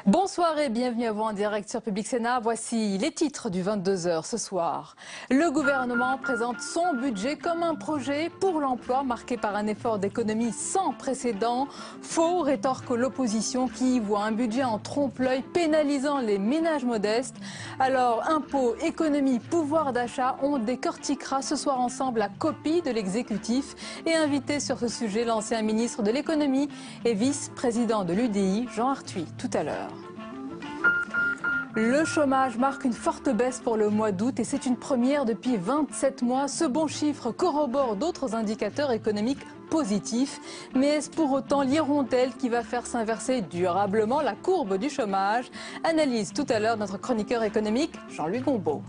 Bonsoir et bienvenue à vous en direct sur Public Sénat. Voici les titres du 22h ce soir. Le gouvernement présente son budget comme un projet pour l'emploi marqué par un effort d'économie sans précédent. Faux, rétorque l'opposition qui y voit un budget en trompe-l'œil pénalisant les ménages modestes. Alors, impôts, économie, pouvoir d'achat, on décortiquera ce soir ensemble la copie de l'exécutif et invité sur ce sujet l'ancien ministre de l'économie et vice-président de l'UDI, Jean Arthuis, tout à l'heure. Le chômage marque une forte baisse pour le mois d'août et c'est une première depuis 27 mois. Ce bon chiffre corrobore d'autres indicateurs économiques positifs. Mais est-ce pour autant l'hirondelle qui va faire s'inverser durablement la courbe du chômage? Analyse tout à l'heure notre chroniqueur économique Jean-Louis Gombaud.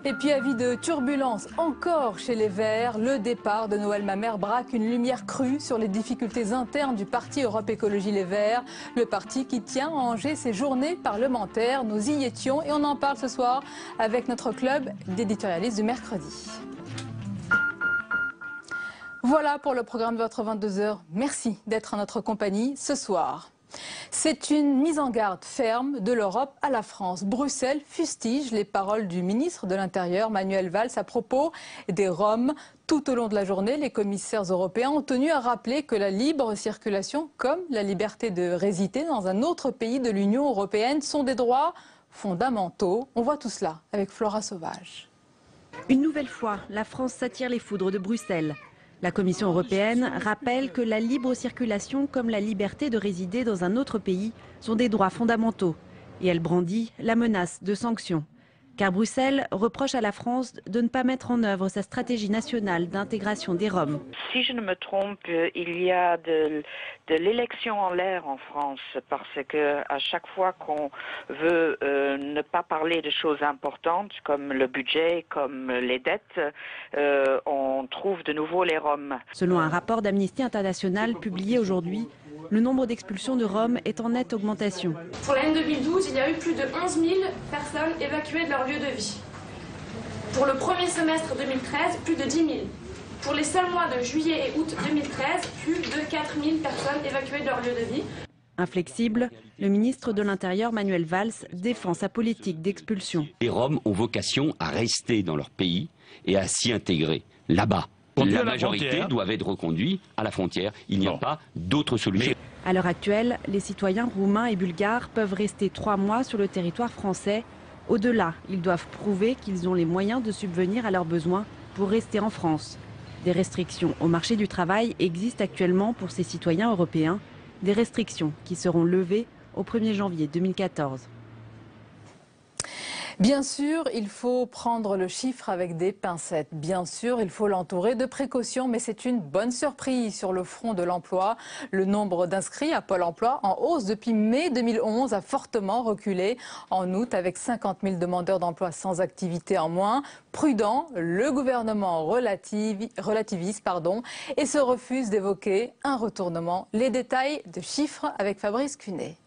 Et puis avis de turbulence encore chez les Verts, le départ de Noël Mamère braque une lumière crue sur les difficultés internes du parti Europe Écologie Les Verts, le parti qui tient à Angers ses journées parlementaires. Nous y étions et on en parle ce soir avec notre club d'éditorialistes du mercredi. Voilà pour le programme de votre 22h. Merci d'être en notre compagnie ce soir. C'est une mise en garde ferme de l'Europe à la France. Bruxelles fustige les paroles du ministre de l'Intérieur, Manuel Valls, à propos des Roms. Tout au long de la journée, les commissaires européens ont tenu à rappeler que la libre circulation, comme la liberté de résider dans un autre pays de l'Union européenne, sont des droits fondamentaux. On voit tout cela avec Flora Sauvage. Une nouvelle fois, la France s'attire les foudres de Bruxelles. La Commission européenne rappelle que la libre circulation comme la liberté de résider dans un autre pays sont des droits fondamentaux. Et elle brandit la menace de sanctions. Car Bruxelles reproche à la France de ne pas mettre en œuvre sa stratégie nationale d'intégration des Roms. Si je ne me trompe, il y a de l'élection en l'air en France parce que à chaque fois qu'on veut ne pas parler de choses importantes comme le budget, comme les dettes, on trouve de nouveau les Roms. Selon un rapport d'Amnesty International publié aujourd'hui, le nombre d'expulsions de Roms est en nette augmentation. Pour l'année 2012, il y a eu plus de 11 000 personnes évacuées de leur lieu de vie. Pour le premier semestre 2013, plus de 10 000. Pour les seuls mois de juillet et août 2013, plus de 4 000 personnes évacuées de leur lieu de vie. Inflexible, le ministre de l'Intérieur, Manuel Valls, défend sa politique d'expulsion. Les Roms ont vocation à rester dans leur pays et à s'y intégrer là-bas. La majorité doivent être reconduits à la frontière. Il n'y a pas d'autre solution. À l'heure actuelle, les citoyens roumains et bulgares peuvent rester 3 mois sur le territoire français. Au-delà, ils doivent prouver qu'ils ont les moyens de subvenir à leurs besoins pour rester en France. Des restrictions au marché du travail existent actuellement pour ces citoyens européens. Des restrictions qui seront levées au 1er janvier 2014. Bien sûr, il faut prendre le chiffre avec des pincettes. Bien sûr, il faut l'entourer de précautions, mais c'est une bonne surprise sur le front de l'emploi. Le nombre d'inscrits à Pôle emploi, en hausse depuis mai 2011, a fortement reculé. En août, avec 50 000 demandeurs d'emploi sans activité en moins. Prudent, le gouvernement relativise et se refuse d'évoquer un retournement. Les détails de chiffres avec Fabrice Cunet.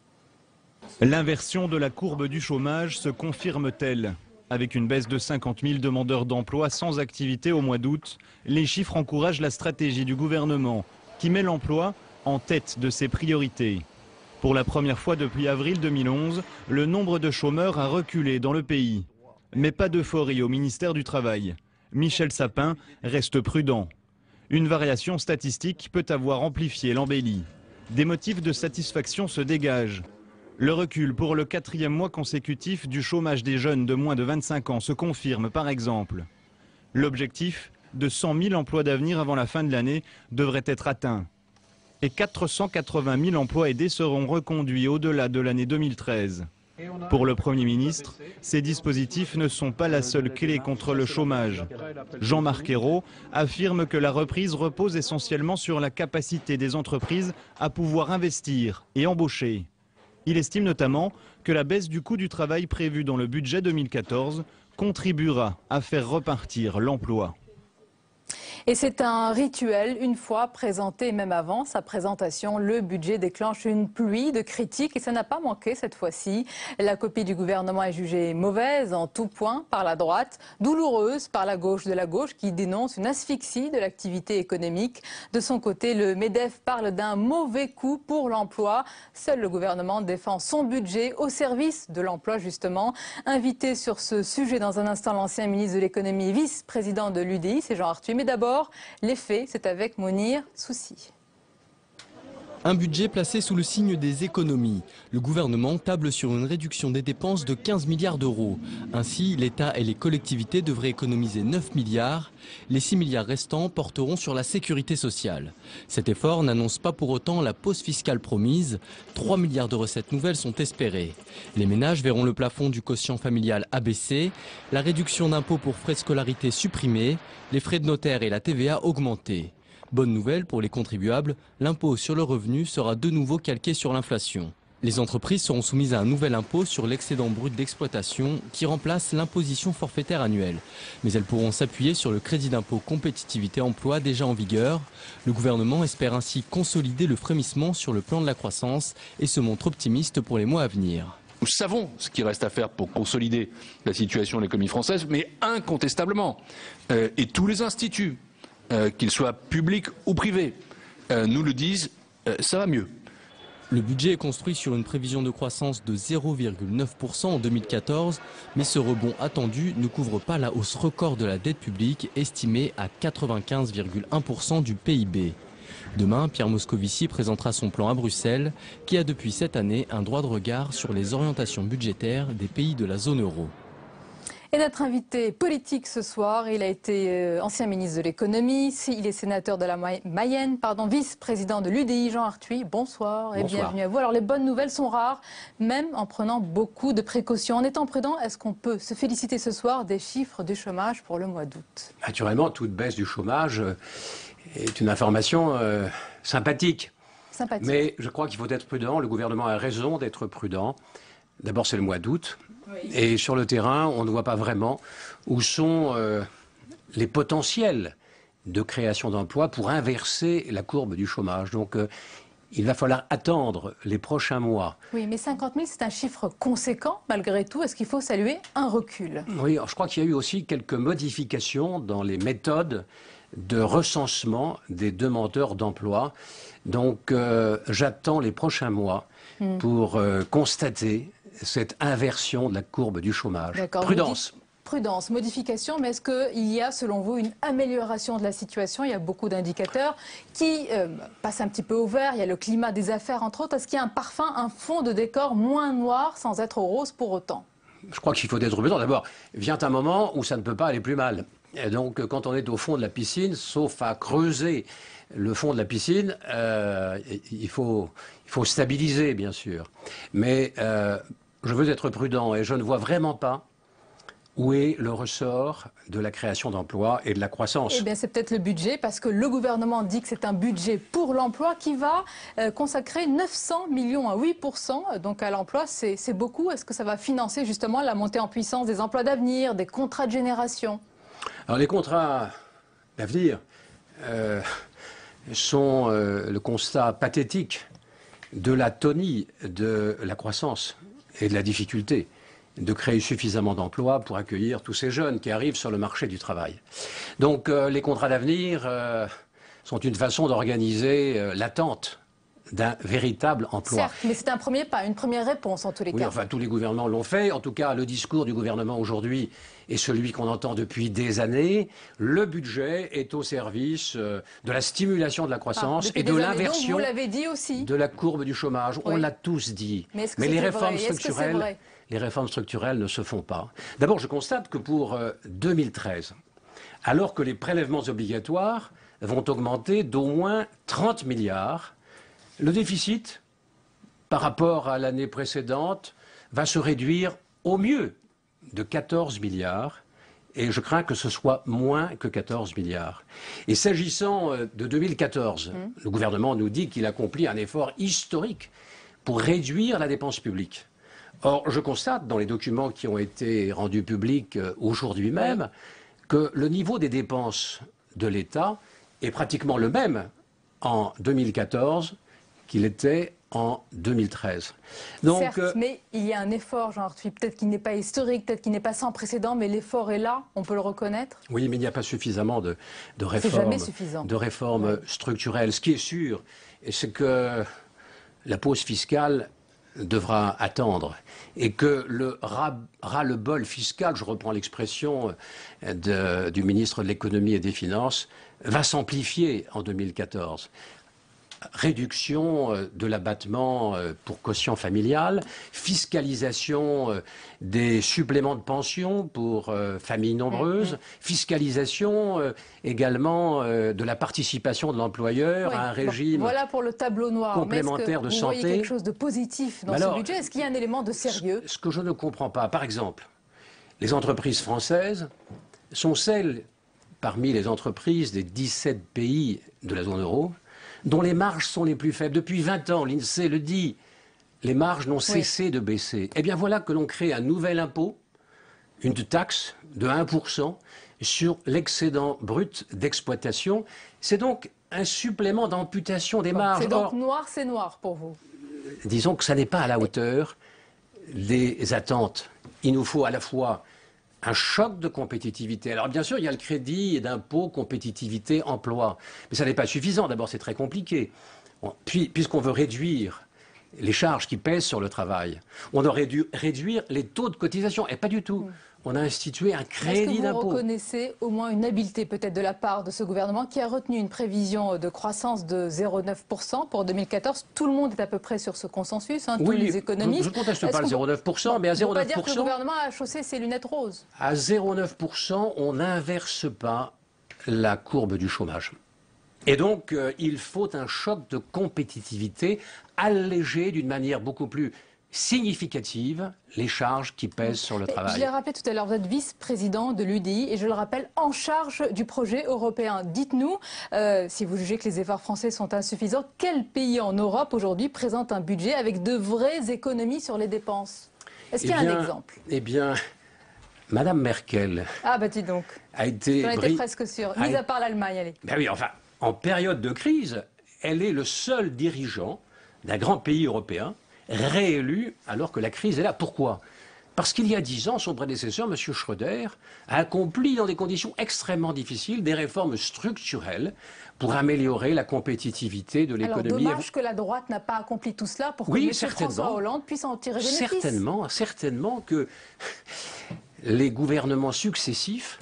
L'inversion de la courbe du chômage se confirme-t-elle? Avec une baisse de 50 000 demandeurs d'emploi sans activité au mois d'août, les chiffres encouragent la stratégie du gouvernement qui met l'emploi en tête de ses priorités. Pour la première fois depuis avril 2011, le nombre de chômeurs a reculé dans le pays. Mais pas d'euphorie au ministère du Travail. Michel Sapin reste prudent. Une variation statistique peut avoir amplifié l'embellie. Des motifs de satisfaction se dégagent. Le recul pour le 4e mois consécutif du chômage des jeunes de moins de 25 ans se confirme par exemple. L'objectif de 100 000 emplois d'avenir avant la fin de l'année devrait être atteint. Et 480 000 emplois aidés seront reconduits au-delà de l'année 2013. Pour le Premier ministre, ces dispositifs ne sont pas la seule clé contre le chômage. Jean-Marc Ayrault affirme que la reprise repose essentiellement sur la capacité des entreprises à pouvoir investir et embaucher. Il estime notamment que la baisse du coût du travail prévue dans le budget 2014 contribuera à faire repartir l'emploi. Et c'est un rituel, une fois présenté, même avant sa présentation, le budget déclenche une pluie de critiques et ça n'a pas manqué cette fois-ci. La copie du gouvernement est jugée mauvaise en tout point par la droite, douloureuse par la gauche de la gauche qui dénonce une asphyxie de l'activité économique. De son côté, le MEDEF parle d'un mauvais coup pour l'emploi. Seul le gouvernement défend son budget au service de l'emploi justement. Invité sur ce sujet dans un instant, l'ancien ministre de l'économie, vice-président de l'UDI, c'est Jean Arthuis. Mais d'abord, les faits, c'est avec Mounir Soussi. Un budget placé sous le signe des économies. Le gouvernement table sur une réduction des dépenses de 15 milliards d'euros. Ainsi, l'État et les collectivités devraient économiser 9 milliards. Les 6 milliards restants porteront sur la sécurité sociale. Cet effort n'annonce pas pour autant la pause fiscale promise. 3 milliards de recettes nouvelles sont espérées. Les ménages verront le plafond du quotient familial abaissé, la réduction d'impôts pour frais de scolarité supprimée, les frais de notaire et la TVA augmentés. Bonne nouvelle pour les contribuables, l'impôt sur le revenu sera de nouveau calqué sur l'inflation. Les entreprises seront soumises à un nouvel impôt sur l'excédent brut d'exploitation qui remplace l'imposition forfaitaire annuelle. Mais elles pourront s'appuyer sur le crédit d'impôt compétitivité emploi déjà en vigueur. Le gouvernement espère ainsi consolider le frémissement sur le plan de la croissance et se montre optimiste pour les mois à venir. Nous savons ce qu'il reste à faire pour consolider la situation de l'économie française, mais incontestablement, et tous les instituts, qu'ils soient publics ou privés, nous le disent, ça va mieux. Le budget est construit sur une prévision de croissance de 0,9% en 2014, mais ce rebond attendu ne couvre pas la hausse record de la dette publique estimée à 95,1% du PIB. Demain, Pierre Moscovici présentera son plan à Bruxelles, qui a depuis cette année un droit de regard sur les orientations budgétaires des pays de la zone euro. Et notre invité politique ce soir, il a été ancien ministre de l'économie, il est sénateur de la Mayenne, vice-président de l'UDI, Jean Arthuis. Bonsoir et bienvenue à vous. Alors les bonnes nouvelles sont rares, même en prenant beaucoup de précautions. En étant prudent, est-ce qu'on peut se féliciter ce soir des chiffres du chômage pour le mois d'août? Naturellement, toute baisse du chômage est une information sympathique. Mais je crois qu'il faut être prudent. Le gouvernement a raison d'être prudent. D'abord, c'est le mois d'août. Oui. Et sur le terrain, on ne voit pas vraiment où sont les potentiels de création d'emplois pour inverser la courbe du chômage. Donc, il va falloir attendre les prochains mois. Oui, mais 50 000, c'est un chiffre conséquent, malgré tout. Est-ce qu'il faut saluer un recul? Oui, je crois qu'il y a eu aussi quelques modifications dans les méthodes de recensement des demandeurs d'emploi. Donc, j'attends les prochains mois pour constater cette inversion de la courbe du chômage. Prudence. Prudence, modification, mais est-ce qu'il y a, selon vous, une amélioration de la situation? Il y a beaucoup d'indicateurs qui passent un petit peu au vert. Il y a le climat des affaires, entre autres. Est-ce qu'il y a un parfum, un fond de décor moins noir sans être rose pour autant? Je crois qu'il faut être prudent. D'abord, vient un moment où ça ne peut pas aller plus mal. Et donc, quand on est au fond de la piscine, sauf à creuser le fond de la piscine, il faut stabiliser, bien sûr. Mais je veux être prudent et je ne vois vraiment pas où est le ressort de la création d'emplois et de la croissance. Eh bien, c'est peut-être le budget, parce que le gouvernement dit que c'est un budget pour l'emploi qui va consacrer 900 millions à 8%. Donc à l'emploi, c'est beaucoup. Est-ce que ça va financer justement la montée en puissance des emplois d'avenir, des contrats de génération? Alors les contrats d'avenir sont le constat pathétique de l'atonie de la croissance et de la difficulté de créer suffisamment d'emplois pour accueillir tous ces jeunes qui arrivent sur le marché du travail. Donc les contrats d'avenir sont une façon d'organiser l'attente d'un véritable emploi. Certes, mais c'est un premier pas, une première réponse en tous les cas. Oui, enfin tous les gouvernements l'ont fait. En tout cas, le discours du gouvernement aujourd'hui est celui qu'on entend depuis des années. Le budget est au service de la stimulation de la croissance et de l'inversion de la courbe du chômage. Oui. On l'a tous dit. Mais les réformes structurelles ne se font pas. D'abord, je constate que pour 2013, alors que les prélèvements obligatoires vont augmenter d'au moins 30 milliards, le déficit, par rapport à l'année précédente, va se réduire au mieux de 14 milliards. Et je crains que ce soit moins que 14 milliards. Et s'agissant de 2014, le gouvernement nous dit qu'il accomplit un effort historique pour réduire la dépense publique. Or, je constate dans les documents qui ont été rendus publics aujourd'hui même que le niveau des dépenses de l'État est pratiquement le même en 2014 qu'il était en 2013. Donc, certes, mais il y a un effort, Jean Arthuis, peut-être qu'il n'est pas historique, peut-être qu'il n'est pas sans précédent, mais l'effort est là, on peut le reconnaître. Oui, mais il n'y a pas suffisamment de réformes structurelles. Ce qui est sûr, c'est que la pause fiscale devra attendre et que le ras-le-bol fiscal, je reprends l'expression du ministre de l'économie et des finances, va s'amplifier en 2014. Réduction de l'abattement pour quotient familial, fiscalisation des suppléments de pension pour familles nombreuses, fiscalisation également de la participation de l'employeur à un régime voilà pour le tableau noir. complémentaire de santé. Vous voyez quelque chose de positif dans ce budget? Est-ce qu'il y a un élément de sérieux? Ce que je ne comprends pas, par exemple, les entreprises françaises sont celles, parmi les entreprises des 17 pays de la zone euro, dont les marges sont les plus faibles. Depuis 20 ans, l'INSEE le dit, les marges n'ont cessé de baisser. Eh bien voilà que l'on crée un nouvel impôt, une taxe de 1% sur l'excédent brut d'exploitation. C'est donc un supplément d'amputation des marges. C'est donc noir, c'est noir pour vous? Disons que ça n'est pas à la hauteur des attentes. Il nous faut à la fois un choc de compétitivité. Alors bien sûr, il y a le crédit d'impôt, compétitivité, emploi. Mais ça n'est pas suffisant. D'abord, c'est très compliqué. Puis, puisqu'on veut réduire les charges qui pèsent sur le travail, on aurait dû réduire les taux de cotisation. Et pas du tout. On a institué un crédit d'impôt. Est-ce que vous reconnaissez au moins une habileté peut-être de la part de ce gouvernement qui a retenu une prévision de croissance de 0,9% pour 2014? Tout le monde est à peu près sur ce consensus, hein, tous les économistes. Je ne conteste pas le 0,9%, mais à 0,9%... On ne peut pas dire que le gouvernement a chaussé ses lunettes roses. À 0,9%, on n'inverse pas la courbe du chômage. Et donc, il faut un choc de compétitivité allégé d'une manière beaucoup plus significative les charges qui pèsent sur le travail. Je l'ai rappelé tout à l'heure, vous êtes vice-président de l'UDI et je le rappelle, en charge du projet européen. Dites-nous, si vous jugez que les efforts français sont insuffisants, quel pays en Europe aujourd'hui présente un budget avec de vraies économies sur les dépenses? Est-ce qu'il y a un exemple? Eh bien, Madame Merkel... Ah bah dis donc, a été... j'en étais presque sûr, mis à part l'Allemagne, allez. Ben oui, enfin, en période de crise, elle est le seul dirigeant d'un grand pays européen réélu alors que la crise est là. Pourquoi? Parce qu'il y a 10 ans, son prédécesseur, M. Schröder, a accompli dans des conditions extrêmement difficiles des réformes structurelles pour améliorer la compétitivité de l'économie. Alors dommage que la droite n'a pas accompli tout cela pour que M. François Hollande puisse en tirer bénéfice. Certainement que les gouvernements successifs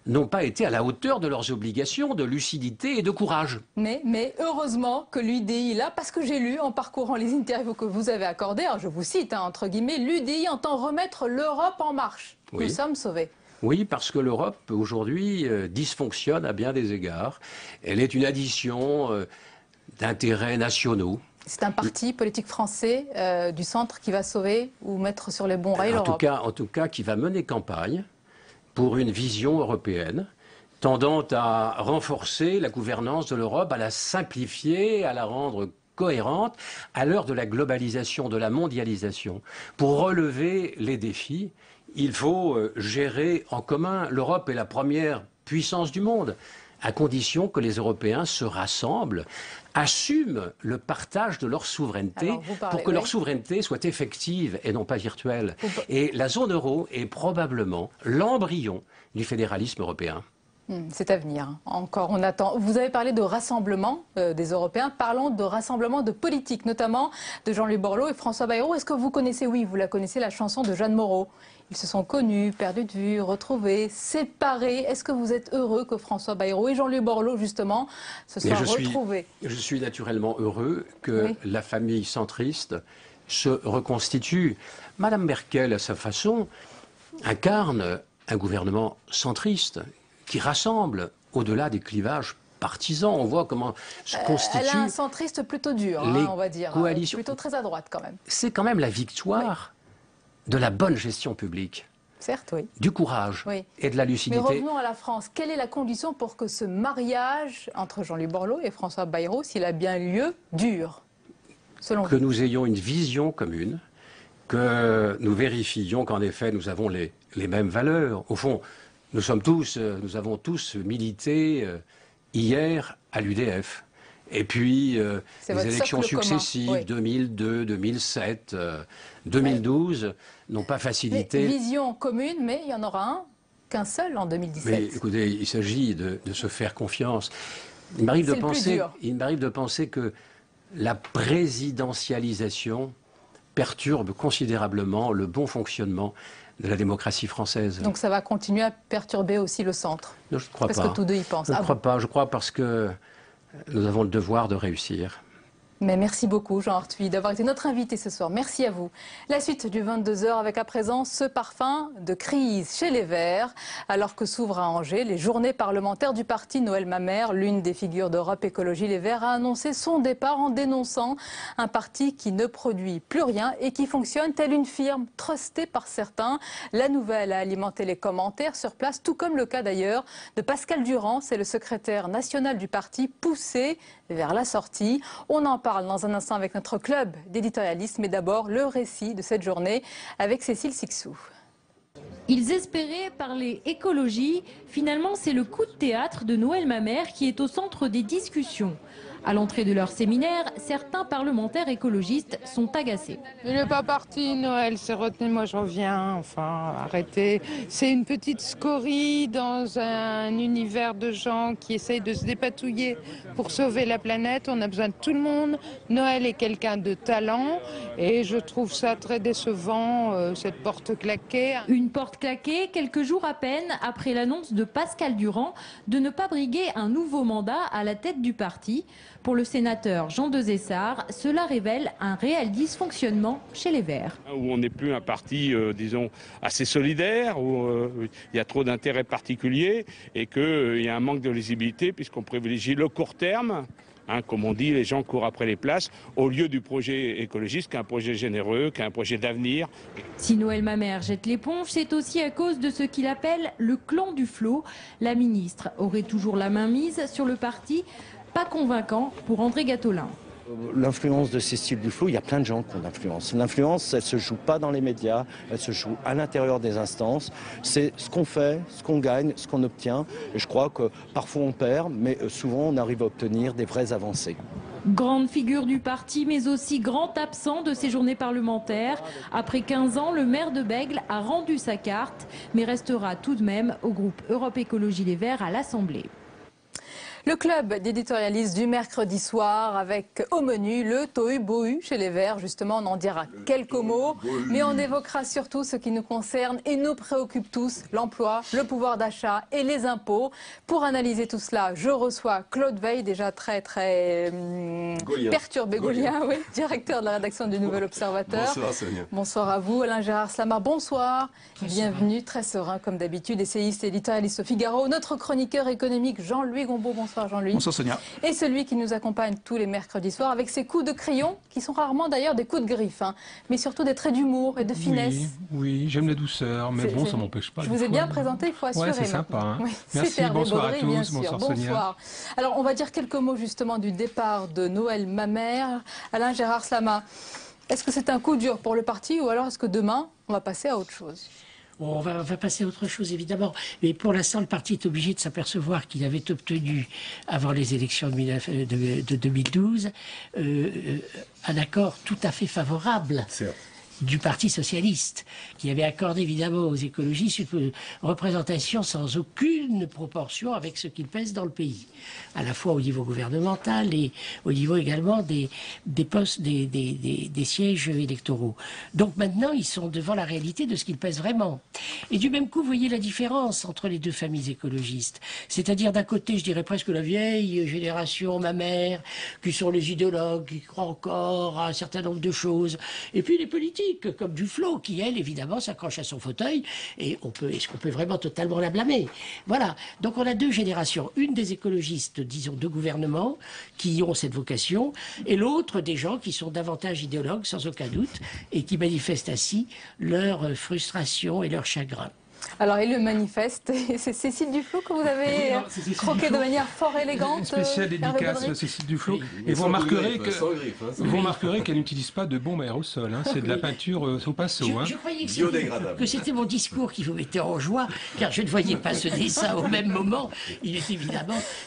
n'ont pas été à la hauteur de leurs obligations de lucidité et de courage. Mais heureusement que l'UDI est là, parce que j'ai lu en parcourant les interviews que vous avez accordées, alors je vous cite, hein, entre guillemets, l'UDI entend remettre l'Europe en marche. Oui. Nous sommes sauvés. Oui, parce que l'Europe, aujourd'hui, dysfonctionne à bien des égards. Elle est une addition d'intérêts nationaux. C'est un parti politique français du centre qui va sauver ou mettre sur les bons rails l'Europe. En tout cas, qui va mener campagne pour une vision européenne tendant à renforcer la gouvernance de l'Europe, à la simplifier, à la rendre cohérente à l'heure de la globalisation, de la mondialisation. Pour relever les défis, il faut gérer en commun. L'Europe est la première puissance du monde, à condition que les Européens se rassemblent, assument le partage de leur souveraineté pour que leur souveraineté soit effective et non pas virtuelle. Et la zone euro est probablement l'embryon du fédéralisme européen. C'est à venir. Encore, on attend. Vous avez parlé de rassemblement des Européens. Parlons de rassemblement de politique, notamment de Jean-Louis Borloo et François Bayrou. Est-ce que vous connaissez, oui, vous la connaissez, la chanson de Jeanne Moreau? Ils se sont connus, perdus de vue, retrouvés, séparés. Est-ce que vous êtes heureux que François Bayrou et Jean-Louis Borloo, justement, se soient retrouvés? Je suis naturellement heureux que la famille centriste se reconstitue. Madame Merkel, à sa façon, incarne un gouvernement centriste qui rassemble au-delà des clivages partisans. On voit comment se constitue... Elle a un centriste plutôt dur, on va dire. Coalitions. Plutôt très à droite, quand même. C'est quand même la victoire de la bonne gestion publique. Certes, oui. Du courage et de la lucidité. Mais revenons à la France. Quelle est la condition pour que ce mariage entre Jean-Louis Borloo et François Bayrou, s'il a bien lieu, dure, selon vous? Que nous ayons une vision commune, que nous vérifions qu'en effet nous avons les mêmes valeurs. Au fond, nous avons tous milité hier à l'UDF. Et puis, les élections successives, oui. 2002, 2007, 2012, n'ont pas facilité... Mais vision commune, mais il y en aura qu'un seul en 2017. Mais écoutez, il s'agit de se faire confiance. Il m'arrive de penser que la présidentialisation perturbe considérablement le bon fonctionnement de la démocratie française. Donc ça va continuer à perturber aussi le centre? Non, je ne crois pas. Parce que tous deux y pensent. Je ne crois pas. Je crois parce que nous avons le devoir de réussir. Mais merci beaucoup, Jean Arthuis, d'avoir été notre invité ce soir. Merci à vous. La suite du 22h avec à présent ce parfum de crise chez les Verts. Alors que s'ouvrent à Angers les journées parlementaires du parti, Noël Mamère, l'une des figures d'Europe Écologie Les Verts, a annoncé son départ en dénonçant un parti qui ne produit plus rien et qui fonctionne telle une firme trustée par certains. La nouvelle a alimenté les commentaires sur place, tout comme le cas d'ailleurs de Pascal Durand, c'est le secrétaire national du parti, poussé vers la sortie. On en parle dans un instant avec notre club d'éditorialistes, mais d'abord le récit de cette journée avec Cécile Sixou. Ils espéraient parler écologie. Finalement, c'est le coup de théâtre de Noël Mamère qui est au centre des discussions. À l'entrée de leur séminaire, certains parlementaires écologistes sont agacés. Il n'est pas parti, Noël, c'est retenu, moi je reviens, enfin arrêtez. C'est une petite scorie dans un univers de gens qui essayent de se dépatouiller pour sauver la planète. On a besoin de tout le monde. Noël est quelqu'un de talent et je trouve ça très décevant, cette porte claquée. Une porte claquée quelques jours à peine après l'annonce de Pascal Durand de ne pas briguer un nouveau mandat à la tête du parti. Pour le sénateur Jean Dezessart, cela révèle un réel dysfonctionnement chez les Verts. Où on n'est plus un parti, disons, assez solidaire, où il y a trop d'intérêts particuliers et qu'il y a un manque de lisibilité puisqu'on privilégie le court terme. Comme on dit, les gens courent après les places au lieu du projet écologiste, qui est un projet généreux, qui est un projet d'avenir. Si Noël Mamère jette l'éponge, c'est aussi à cause de ce qu'il appelle le clan du flot. La ministre aurait toujours la main mise sur le parti. Pas convaincant pour André Gattolin. L'influence de Cécile Duflot, il y a plein de gens qui ont l'influence. L'influence, elle ne se joue pas dans les médias, elle se joue à l'intérieur des instances. C'est ce qu'on fait, ce qu'on gagne, ce qu'on obtient. Et je crois que parfois on perd, mais souvent on arrive à obtenir des vraies avancées. Grande figure du parti, mais aussi grand absent de ces journées parlementaires. Après 15 ans, le maire de Bègles a rendu sa carte, mais restera tout de même au groupe Europe Écologie Les Verts à l'Assemblée. Le club d'éditorialistes du mercredi soir avec au menu le tohu-bohu chez les Verts. Justement, on en dira quelques mots, mais on évoquera surtout ce qui nous concerne et nous préoccupe tous, l'emploi, le pouvoir d'achat et les impôts. Pour analyser tout cela, je reçois Claude Veil, déjà très perturbé, Gaulien, oui, directeur de la rédaction du Nouvel Observateur. Bonsoir Sonia. Bonsoir à vous, Alain-Gérard Slama, bonsoir. Bienvenue, très serein comme d'habitude, essayiste et éditorialiste au Figaro. Notre chroniqueur économique Jean-Louis Gombaud, bonsoir Jean-Louis. Bonsoir Sonia. Et celui qui nous accompagne tous les mercredis soirs avec ses coups de crayon, qui sont rarement d'ailleurs des coups de griffe, mais surtout des traits d'humour et de finesse. Oui, j'aime la douceur, mais bon, ça m'empêche pas. Je vous ai bien présenté, il faut assurer. Ouais, c'est sympa. Oui, merci, bonsoir à tous, bien sûr. bonsoir Sonia. Bonsoir. Alors, on va dire quelques mots justement du départ de Noël Mamère. Alain-Gérard Slama, est-ce que c'est un coup dur pour le parti ou alors est-ce que demain, on va passer à autre chose ? On va passer à autre chose, évidemment. Mais pour l'instant, le parti est obligé de s'apercevoir qu'il avait obtenu, avant les élections de 2012, un accord tout à fait favorable du Parti socialiste, qui avait accordé évidemment aux écologistes une représentation sans aucune proportion avec ce qu'ils pèsent dans le pays, à la fois au niveau gouvernemental et au niveau également des postes, des sièges électoraux. Donc maintenant, ils sont devant la réalité de ce qu'ils pèsent vraiment. Et du même coup, vous voyez la différence entre les deux familles écologistes. C'est-à-dire d'un côté, je dirais presque la vieille génération, ma mère, qui sont les idéologues, qui croient encore à un certain nombre de choses, et puis les politiques, comme Duflot, qui, elle, évidemment, s'accroche à son fauteuil, et est-ce qu'on peut vraiment totalement la blâmer? Voilà. Donc on a deux générations. Une des écologistes, disons, de gouvernement, qui ont cette vocation, et l'autre des gens qui sont davantage idéologues, sans aucun doute, et qui manifestent ainsi leur frustration et leur chagrin. Alors, et le manifeste, c'est Cécile Duflot que vous avez croqué de manière fort élégante. Spéciale dédicace, Cécile Duflot. Et vous remarquerez qu'elle n'utilise pas de bombe aérosol. Hein. C'est de la peinture au pinceau. Je croyais que c'était mon discours qui vous mettait en joie, car je ne voyais pas ce dessin au même moment. Il est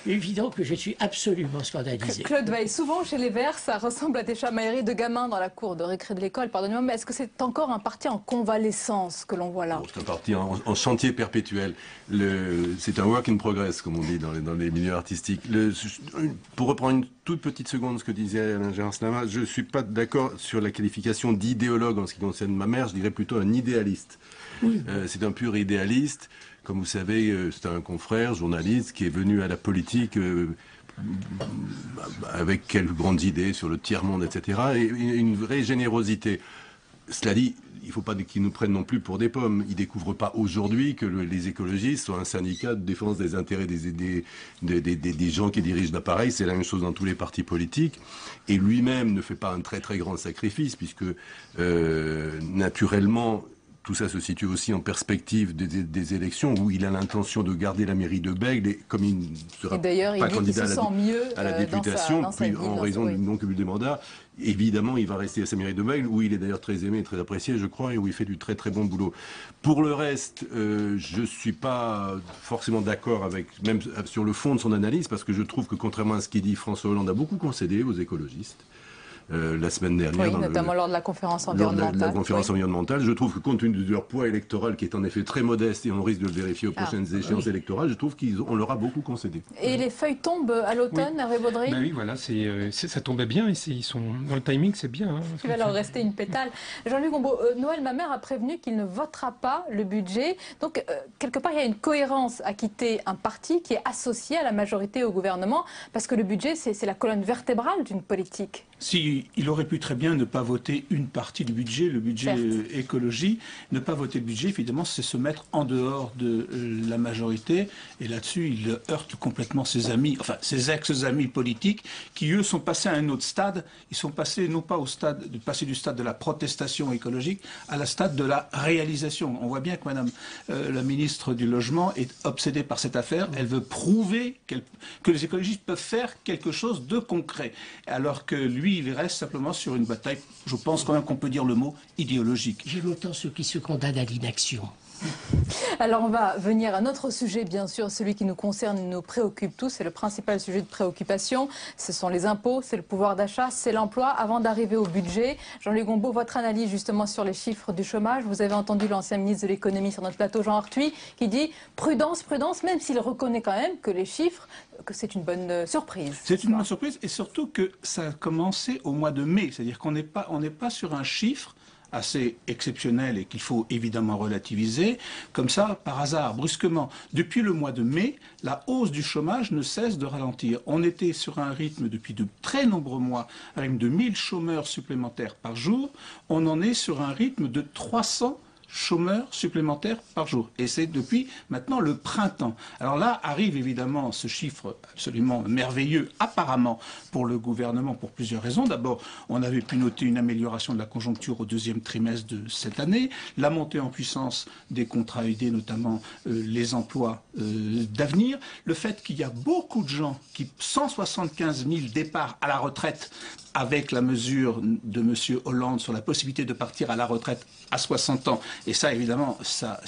évident que je suis absolument scandalisé. Claude Veil, souvent chez les Verts, ça ressemble à des chamailleries de gamins dans la cour de récré de l'école. Pardonnez-moi, mais est-ce que c'est encore un parti en convalescence que l'on voit là? C'est un parti en chantier perpétuel. C'est un work in progress, comme on dit dans les milieux artistiques. Pour reprendre une toute petite seconde ce que disait Alain Gérard-Slama, je ne suis pas d'accord sur la qualification d'idéologue en ce qui concerne ma mère, je dirais plutôt un idéaliste. Oui. C'est un pur idéaliste. Comme vous savez, c'est un confrère, journaliste, qui est venu à la politique avec quelques grandes idées sur le tiers-monde, etc. Et une vraie générosité. Cela dit, il ne faut pas qu'ils nous prennent non plus pour des pommes. Ils ne découvrent pas aujourd'hui que les écologistes sont un syndicat de défense des intérêts des gens qui dirigent l'appareil. C'est la même chose dans tous les partis politiques. Et lui-même ne fait pas un très très grand sacrifice, puisque naturellement, tout ça se situe aussi en perspective des élections où il a l'intention de garder la mairie de Bègles et comme il ne sera pas candidat à la députation, puis en raison du non-cumul des mandats, évidemment il va rester à sa mairie de Bègles où il est d'ailleurs très aimé et très apprécié, je crois, et où il fait du très très bon boulot. Pour le reste, je ne suis pas forcément d'accord même sur le fond de son analyse, parce que je trouve que contrairement à ce qu'il dit, François Hollande a beaucoup concédé aux écologistes. La semaine dernière. Oui, notamment lors de la conférence environnementale. La conférence environnementale. Je trouve que compte tenu de leur poids électoral, qui est en effet très modeste, et on risque de le vérifier aux prochaines échéances électorales, je trouve qu'on leur a beaucoup concédé. Et les feuilles tombent à l'automne, Hervé Baudry? Oui, voilà, ça tombait bien, et ils sont dans le timing, c'est bien. Hein, il va leur rester une pétale. Jean-Luc Gombault, Noël Mamère a prévenu qu'il ne votera pas le budget. Donc, quelque part, il y a une cohérence à quitter un parti qui est associé à la majorité au gouvernement, parce que le budget, c'est la colonne vertébrale d'une politique. Si, il aurait pu très bien ne pas voter une partie du budget, le budget écologie. Ne pas voter le budget, évidemment, c'est se mettre en dehors de la majorité. Et là-dessus, il heurte complètement ses amis, enfin ses ex-amis politiques, qui eux sont passés à un autre stade. Ils sont passés non pas au stade, passer du stade de la protestation écologique à la stade de la réalisation. On voit bien que Madame la ministre du Logement est obsédée par cette affaire. Elle veut prouver que les écologistes peuvent faire quelque chose de concret. Alors que lui, il reste simplement sur une bataille, je pense quand même qu'on peut dire le mot idéologique. J'aime autant ceux qui se condamnent à l'inaction. Alors on va venir à notre sujet, bien sûr, celui qui nous concerne, nous préoccupe tous, c'est le principal sujet de préoccupation, ce sont les impôts, c'est le pouvoir d'achat, c'est l'emploi. Avant d'arriver au budget, Jean-Luc Gombault, votre analyse justement sur les chiffres du chômage, vous avez entendu l'ancien ministre de l'économie sur notre plateau, Jean Arthuis, qui dit prudence, prudence, même s'il reconnaît quand même que les chiffres, que c'est une bonne surprise. C'est une bonne surprise, et surtout que ça a commencé au mois de mai, c'est-à-dire qu'on n'est pas sur un chiffre assez exceptionnel et qu'il faut évidemment relativiser, comme ça, par hasard, brusquement. Depuis le mois de mai, la hausse du chômage ne cesse de ralentir. On était sur un rythme depuis de très nombreux mois, un rythme de 1000 chômeurs supplémentaires par jour. On en est sur un rythme de 300 chômeurs supplémentaires par jour. Et c'est depuis maintenant le printemps. Alors là arrive évidemment ce chiffre absolument merveilleux, apparemment, pour le gouvernement, pour plusieurs raisons. D'abord, on avait pu noter une amélioration de la conjoncture au deuxième trimestre de cette année, la montée en puissance des contrats aidés, notamment les emplois d'avenir, le fait qu'il y a beaucoup de gens, 175 000 départs à la retraite, avec la mesure de M. Hollande sur la possibilité de partir à la retraite à 60 ans. Et ça, évidemment, ça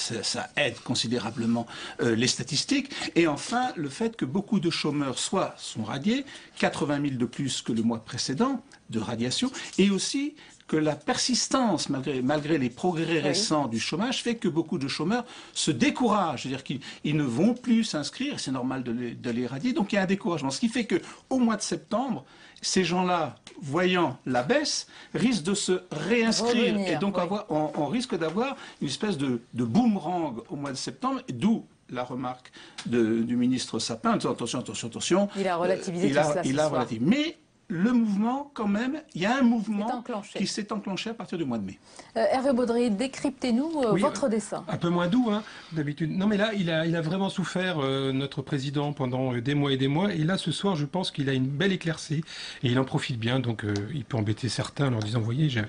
aide considérablement les statistiques. Et enfin, le fait que beaucoup de chômeurs sont radiés, 80 000 de plus que le mois précédent de radiation, et aussi que la persistance, malgré les progrès récents du chômage, fait que beaucoup de chômeurs se découragent. C'est-à-dire qu'ils ne vont plus s'inscrire, c'est normal de les radier, donc il y a un découragement. Ce qui fait qu'au mois de septembre, ces gens-là, voyant la baisse, risquent de se réinscrire. Et donc on risque d'avoir une espèce de boomerang au mois de septembre, d'où la remarque du ministre Sapin, en disant attention, attention, attention. Il a relativisé tout cela ce soir. Mais le mouvement, quand même, il y a un mouvement qui s'est enclenché à partir du mois de mai. Hervé Baudry, décryptez-nous votre dessin. Un peu moins doux, hein, d'habitude. Non, mais là, il a vraiment souffert, notre président, pendant des mois et des mois. Et là, ce soir, je pense qu'il a une belle éclaircie. Et il en profite bien, donc il peut embêter certains en leur disant, vous voyez, j'avais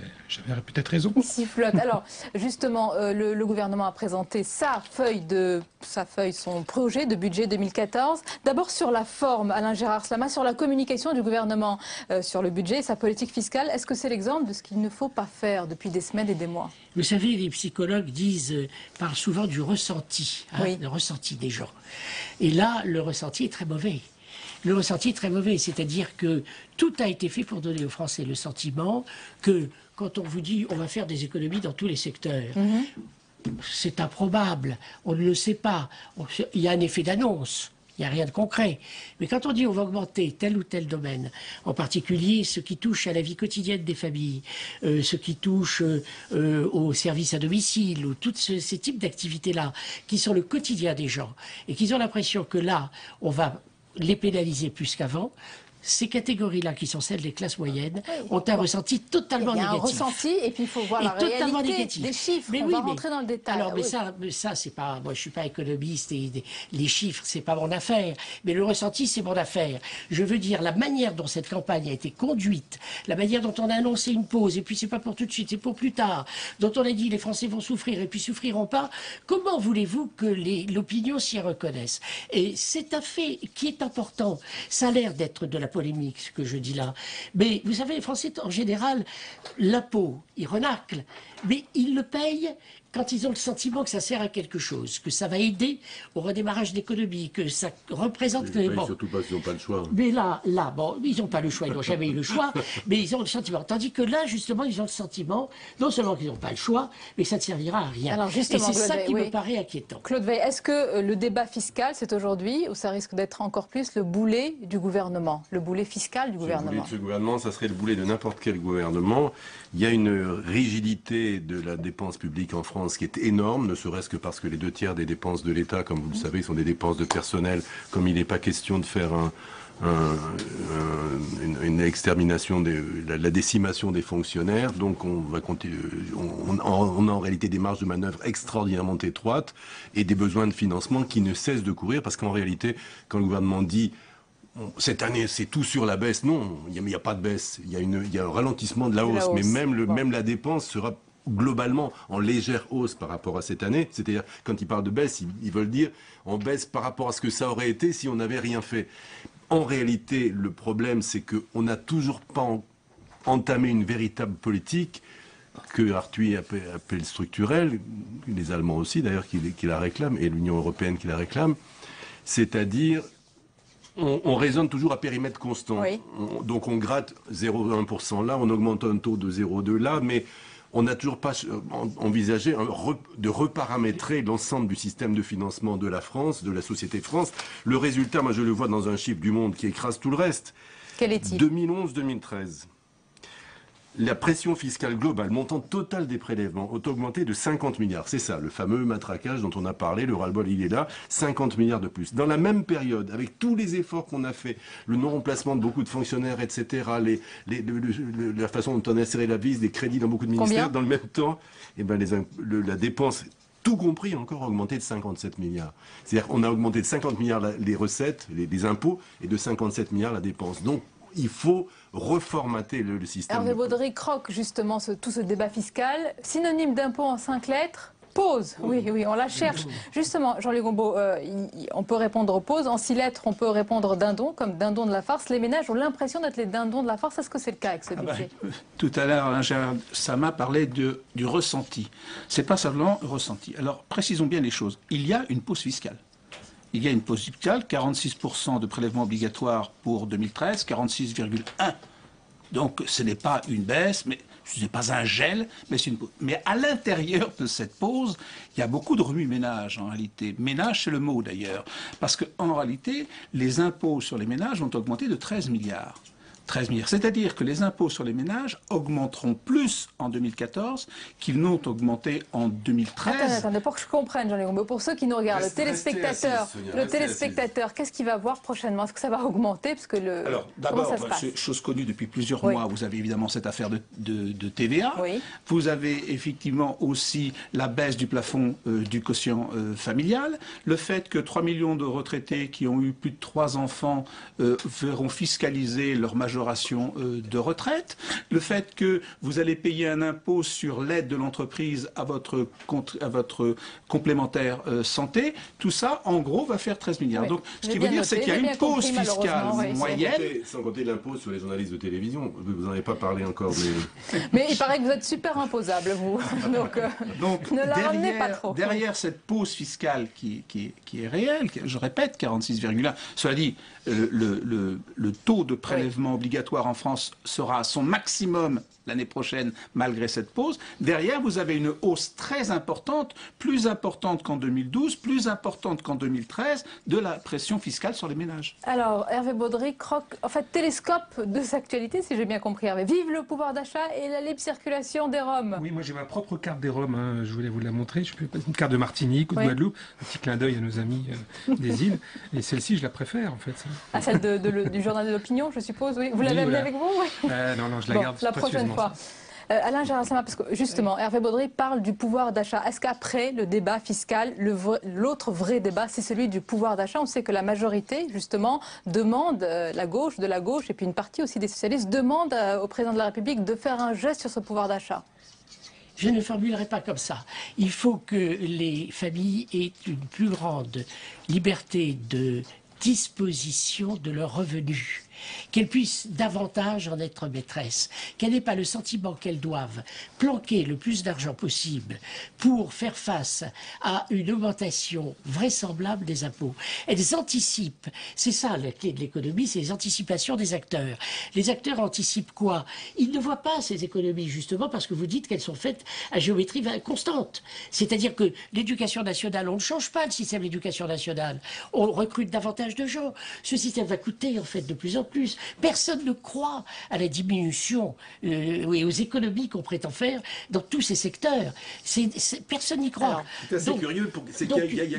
peut-être raison. Il sifflote. Alors, justement, le gouvernement a présenté son projet de budget 2014. D'abord sur la forme, Alain Gérard Slama, sur la communication du gouvernement sur le budget et sa politique fiscale. Est-ce que c'est l'exemple de ce qu'il ne faut pas faire depuis des semaines et des mois? Vous savez, les psychologues parlent souvent du ressenti, le ressenti des gens. Et là, le ressenti est très mauvais. Le ressenti est très mauvais, c'est-à-dire que tout a été fait pour donner aux Français le sentiment que quand on vous dit on va faire des économies dans tous les secteurs, c'est improbable, on ne le sait pas, il y a un effet d'annonce. Il n'y a rien de concret. Mais quand on dit on va augmenter tel ou tel domaine, en particulier ce qui touche à la vie quotidienne des familles, ce qui touche aux services à domicile, ou tous ces types d'activités-là, qui sont le quotidien des gens, et qu'ils ont l'impression que là, on va les pénaliser plus qu'avant, ces catégories-là, qui sont celles des classes moyennes, ont un ressenti totalement négatif. Il y a un ressenti, et puis il faut voir la réalité des chiffres. On va rentrer dans le détail. Alors, mais ça c'est pas... Moi, je suis pas économiste, et les chiffres, c'est pas mon affaire. Mais le ressenti, c'est mon affaire. Je veux dire, la manière dont cette campagne a été conduite, la manière dont on a annoncé une pause, et puis c'est pas pour tout de suite, c'est pour plus tard, dont on a dit les Français vont souffrir, et puis souffriront pas, comment voulez-vous que l'opinion s'y reconnaisse? Et c'est un fait qui est important. Ça a l'air d'être de la polémique, ce que je dis là. Mais vous savez, les Français, en général, l'impôt, ils renaclent, mais ils le payent quand ils ont le sentiment que ça sert à quelque chose, que ça va aider au redémarrage de l'économie, que ça représente... Surtout pas s'ils n'ont pas le choix. Mais là, bon, ils n'ont pas le choix, ils n'ont jamais eu le choix, mais ils ont le sentiment. Tandis que là, justement, ils ont le sentiment, non seulement qu'ils n'ont pas le choix, mais que ça ne servira à rien. Alors et c'est ça qui me paraît inquiétant. Claude Veil, est-ce que le débat fiscal, c'est aujourd'hui, ou ça risque d'être encore plus le boulet du gouvernement, le boulet fiscal du gouvernement? Le boulet de ce gouvernement, ça serait le boulet de n'importe quel gouvernement. Il y a une rigidité de la dépense publique en France qui est énorme, ne serait-ce que parce que les 2/3 des dépenses de l'État, comme vous le savez, sont des dépenses de personnel, comme il n'est pas question de faire une extermination, la décimation des fonctionnaires. Donc on va continuer, on a en réalité des marges de manœuvre extraordinairement étroites et des besoins de financement qui ne cessent de courir, parce qu'en réalité, quand le gouvernement dit cette année, c'est tout sur la baisse. Non, il n'y a pas de baisse. Il y a un ralentissement de la hausse. Mais même la dépense sera globalement en légère hausse par rapport à cette année. C'est-à-dire, quand ils parlent de baisse, ils veulent dire en baisse par rapport à ce que ça aurait été si on n'avait rien fait. En réalité, le problème, c'est qu'on n'a toujours pas entamé une véritable politique que Arthuis appelle structurelle, les Allemands aussi d'ailleurs qui la réclament, et l'Union européenne qui la réclame. C'est-à-dire... On raisonne toujours à périmètre constant. Oui. Donc on gratte 0,1% là, on augmente un taux de 0,2 là, mais on n'a toujours pas envisagé de reparamétrer l'ensemble du système de financement de la France, de la société France. Le résultat, moi je le vois dans un chiffre du Monde qui écrase tout le reste. Quel est-il? 2011-2013. La pression fiscale globale, montant total des prélèvements, a augmenté de 50 milliards. C'est ça, le fameux matraquage dont on a parlé, le ras-le-bol, il est là, 50 milliards de plus. Dans la même période, avec tous les efforts qu'on a fait, le non-remplacement de beaucoup de fonctionnaires, etc., la façon dont on a serré la vis, des crédits dans beaucoup de ministères, dans le même temps, la dépense, tout compris, encore augmenté de 57 milliards. C'est-à-dire qu'on a augmenté de 50 milliards les recettes, les impôts, et de 57 milliards la dépense. Donc, il faut reformater le système. Hervé Baudry croque justement tout ce débat fiscal. Synonyme d'impôt en 5 lettres, pause. Oui, on la cherche. Justement, Jean-Luc Gombault, on peut répondre pause. En 6 lettres, on peut répondre dindon, comme dindon de la farce. Les ménages ont l'impression d'être les dindons de la farce. Est-ce que c'est le cas avec ce budget? Tout à l'heure, Alain Gérard Slama parlait du ressenti. C'est pas simplement ressenti. Alors, précisons bien les choses. Il y a une pause fiscale. Il y a une pause fiscale, 46% de prélèvements obligatoires pour 2013, 46,1%. Donc ce n'est pas une baisse, mais ce n'est pas un gel, mais c'est une pause. Mais à l'intérieur de cette pause, il y a beaucoup de remue-ménage en réalité. Ménage, c'est le mot d'ailleurs. Parce qu'en réalité, les impôts sur les ménages ont augmenté de 13 milliards. 13 milliards. C'est-à-dire que les impôts sur les ménages augmenteront plus en 2014 qu'ils n'ont augmenté en 2013. Attendez, pour que je comprenne, Jean-Luc Rombaud, pour ceux qui nous regardent, le téléspectateur, qu'est-ce qu'il va voir prochainement? Est-ce que ça va augmenter? Parce que Alors, d'abord, chose connue depuis plusieurs mois, vous avez évidemment cette affaire de TVA. Oui. Vous avez effectivement aussi la baisse du plafond du quotient familial. Le fait que 3 millions de retraités qui ont eu plus de 3 enfants verront fiscaliser leur majoration de retraite, le fait que vous allez payer un impôt sur l'aide de l'entreprise à votre complémentaire santé, tout ça, en gros, va faire 13 milliards. Oui. Donc, ce qui veut dire, c'est qu'il y a une pause fiscale moyenne. Sans compter l'impôt sur les journalistes de télévision. Vous n'en avez pas parlé encore, mais il paraît que vous êtes super imposable, vous. Donc ne la ramenez pas trop. Derrière cette pause fiscale qui est réelle, je répète, 46,1, cela dit, le taux de prélèvement obligatoire en France sera à son maximum l'année prochaine, malgré cette pause. Derrière, vous avez une hausse très importante, plus importante qu'en 2012, plus importante qu'en 2013, de la pression fiscale sur les ménages. Alors, Hervé Baudry, télescope de cette actualité, si j'ai bien compris, Hervé. Vive le pouvoir d'achat et la libre circulation des Roms. Oui, moi j'ai ma propre carte des Roms, hein. Je voulais vous la montrer. Je peux une carte de Martinique ou de Guadeloupe, un petit clin d'œil à nos amis des îles. Et celle-ci, je la préfère, en fait. Ah, celle du journal de l'opinion, je suppose, oui. Vous l'avez amenée avec vous? Non, je la garde la prochaine fois. Alain Gérard-Sama, parce que justement, Hervé Baudry parle du pouvoir d'achat. Est-ce qu'après le débat fiscal, l'autre vrai débat, c'est celui du pouvoir d'achat? On sait que la majorité, justement, demande, la gauche, et puis une partie aussi des socialistes, demande au président de la République de faire un geste sur ce pouvoir d'achat. Je ne formulerai pas comme ça. Il faut que les familles aient une plus grande liberté de disposition de leurs revenus, qu'elles puissent davantage en être maîtresses, qu'elles n'aient pas le sentiment qu'elles doivent planquer le plus d'argent possible pour faire face à une augmentation vraisemblable des impôts. Elles anticipent, c'est ça la clé de l'économie, c'est les anticipations des acteurs. Les acteurs anticipent quoi? Ils ne voient pas ces économies justement parce que vous dites qu'elles sont faites à géométrie constante. C'est-à-dire que l'éducation nationale, on ne change pas le système d'éducation nationale. On recrute davantage de gens. Ce système va coûter en fait de plus en plus. Personne ne croit à la diminution et aux économies qu'on prétend faire dans tous ces secteurs. Personne n'y croit. C'est curieux.